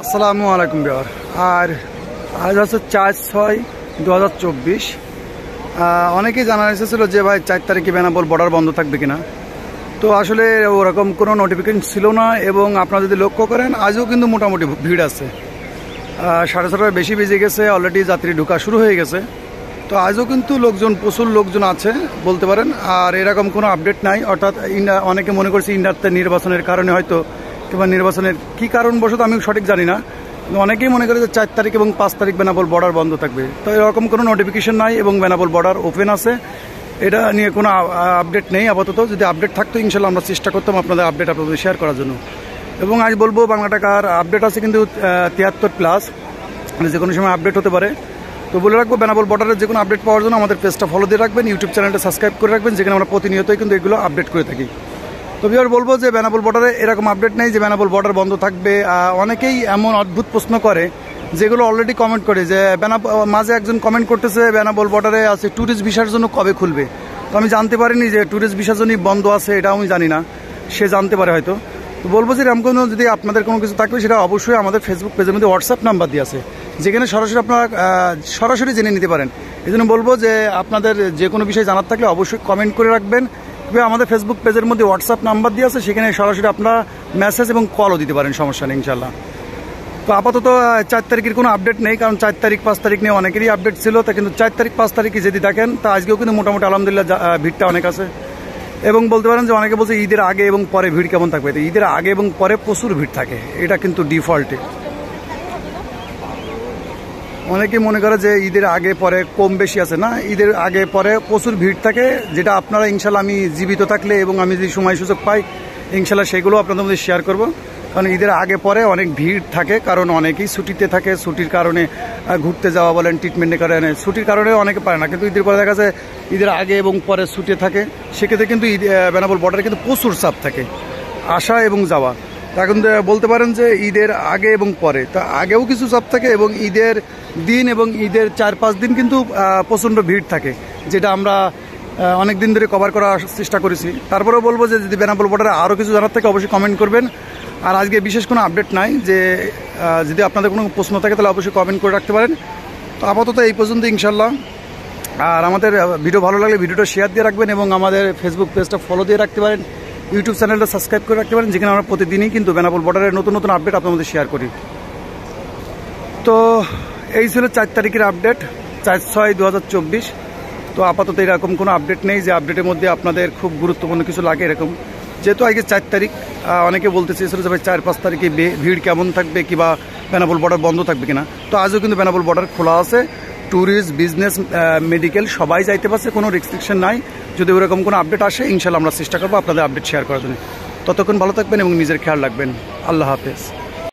আসসালামু আলাইকুম বিহার। আর আজ হচ্ছে 4/6/2024। অনেকেই জানা এসেছিল যে ভাই 4 তারিখে বেনাপোল বর্ডার বন্ধ থাকবে কিনা। তো আসলে ওরকম কোনো নোটিফিকেশন ছিল না, এবং আপনারা যদি লক্ষ্য করেন আজও কিন্তু মোটামুটি ভিড় আছে। 6:30টার বেশি বেজে গেছে, অলরেডি যাত্রী ঢোকা শুরু হয়ে গেছে। তো আজও কিন্তু প্রচুর লোকজন আছে বলতে পারেন। আর এরকম কোনো আপডেট নাই, অর্থাৎ অনেকে মনে করছে ইন্ডিয়াতে নির্বাচনের কারণে হয়তো, কিংবা নির্বাচনের কী কারণবশত আমি সঠিক জানি না, অনেকেই মনে করে যে 4 তারিখ এবং 5 তারিখ বেনাপোল বর্ডার বন্ধ থাকবে। তো এরকম কোনো নোটিফিকেশন নাই এবং বেনাপোল বর্ডার ওপেন আছে, এটা নিয়ে কোনো আপডেট নেই আপাতত। যদি আপডেট থাকতো ইনশাল্লাহ আমরা চেষ্টা করতাম আপনাদের শেয়ার করার জন্য। এবং আজ বলবো বাংলা টাকার আপডেট আছে কিন্তু 73+, যে কোনো সময় আপডেট হতে পারে। তো বলে রাখবো, বেনাপোল বর্ডারের যে কোনো আপডেট পাওয়ার জন্য আমাদের পেজটা ফলো দিয়ে রাখবেন, ইউটিউব চ্যানেলটা সাবস্ক্রাইব করে রাখবেন, যেখানে আমরা প্রতিনিয়তই কিন্তু এগুলো আপডেট করে থাকি। তো বিহার বলবো যে বেনাপোল বর্ডারে এরকম আপডেট নেই যে বেনাপোল বর্ডার বন্ধ থাকবে। অনেকেই এমন অদ্ভুত প্রশ্ন করে যেগুলো অলরেডি কমেন্ট করে, যে মাঝে একজন কমেন্ট করতেছে বেনাপোল বর্ডারে আছে ট্যুরিস্ট ভিসার জন্য কবে খুলবে। তো আমি জানতে পারিনি যে ট্যুরিস্ট ভিসার জন্যই বন্ধ আছে, এটাও আমি জানি না, সে জানতে পারে হয়তো। তো বলবো যে এরকম কোনো যদি আপনাদের কোনো কিছু থাকবে সেটা অবশ্যই আমাদের ফেসবুক পেজের মধ্যে হোয়াটসঅ্যাপ নাম্বার দিয়ে আছে, যেখানে সরাসরি আপনারা সরাসরি জেনে নিতে পারেন। এই জন্য বলবো যে আপনাদের যে কোনো বিষয় জানার থাকলে অবশ্যই কমেন্ট করে রাখবেন। আমাদের ফেসবুক পেজের মধ্যে হোয়াটসঅ্যাপ নাম্বার দিয়ে আছে, সেখানে সরাসরি আপনারা মেসেজ এবং কলও দিতে পারেন, সমস্যা নেই ইনশাল্লাহ। তো আপাতত 4 তারিখের কোনো আপডেট নেই, কারণ 4 তারিখ 5 তারিখ নিয়ে অনেকেরই আপডেট ছিল। তা কিন্তু 4 তারিখ 5 তারিখে যদি দেখেন তা আজকেও কিন্তু মোটামুটি আলহামদুলিল্লাহ ভিড়টা অনেক আছে। এবং বলতে পারেন যে অনেকে বলছে ঈদের আগে এবং পরে ভিড় কেমন থাকবে। তো ঈদের আগে এবং পরে প্রচুর ভিড় থাকে, এটা কিন্তু ডিফল্টে। অনেকে মনে করে যে ঈদের আগে পরে কম বেশি আছে, না, ঈদের আগে পরে প্রচুর ভিড় থাকে, যেটা আপনারা ইনশাল্লাহ আমি জীবিত থাকলে এবং আমি যদি সময় সুযোগ পাই ইনশাল্লাহ সেগুলো আপনাদের মধ্যে শেয়ার করব। কারণ ঈদের আগে পরে অনেক ভিড় থাকে, কারণ অনেকেই ছুটিতে থাকে, ছুটির কারণে ঘুরতে যাওয়া বলেন, ট্রিটমেন্টের কারণে, ছুটির কারণে অনেকে পারে না। কিন্তু ঈদের পরে দেখা যায় ঈদের আগে এবং পরে ছুটি থাকে, সেক্ষেত্রে কিন্তু বেনাপোল বর্ডারে কিন্তু প্রচুর চাপ থাকে আসা এবং যাওয়া। এখন বলতে পারেন যে ঈদের আগে এবং পরে, তা আগেও কিছু চাপ থাকে এবং ঈদের দিন এবং ঈদের 4-5 দিন কিন্তু প্রচণ্ড ভিড় থাকে, যেটা আমরা অনেক দিন ধরে কভার করার চেষ্টা করেছি। তারপরেও বলবো যে যদি বেনাপোল বর্ডারে আরও কিছু জানার থাকে অবশ্যই কমেন্ট করবেন। আর আজকে বিশেষ কোনো আপডেট নাই, যে যদি আপনাদের কোনো প্রশ্ন থাকে তাহলে অবশ্যই কমেন্ট করে রাখতে পারেন। তো আপাতত এই পর্যন্ত ইনশাল্লাহ। আর আমাদের ভিডিও ভালো লাগলে ভিডিওটা শেয়ার দিয়ে রাখবেন এবং আমাদের ফেসবুক পেজটা ফলো দিয়ে রাখতে পারেন, ইউটিউব চ্যানেলটা সাবস্ক্রাইব করে রাখতে পারেন, যেখানে আমরা প্রতিদিনই কিন্তু বেনাপোল বর্ডারের নতুন নতুন আপডেট আপনাদের মধ্যে শেয়ার করি। তো এই ছিল 4 তারিখের আপডেট, 4/6/2024। তো আপাতত এরকম কোনো আপডেট নেই যে আপডেটের মধ্যে আপনাদের খুব গুরুত্বপূর্ণ কিছু লাগে এরকম। যেহেতু আজকে 4 তারিখ, অনেকে বলতে চেয়েছিল যে ভাই 4-5 তারিখে ভিড় কেমন থাকবে, কিংবা বেনাপোল বর্ডার বন্ধ থাকবে কিনা। তো আজও কিন্তু বেনাপোল বর্ডার খোলা আছে, ট্যুরিস্ট, বিজনেস, মেডিকেল সবাই যাইতে পারছে, কোনো রেস্ট্রিকশন নাই। যদি ওরকম কোনো আপডেট আসে ইনশাল্লাহ আমরা চেষ্টা করবো আপনাদের আপডেট শেয়ার করার জন্য। ততক্ষণ ভালো থাকবেন এবং নিজের খেয়াল রাখবেন। আল্লাহ হাফেজ।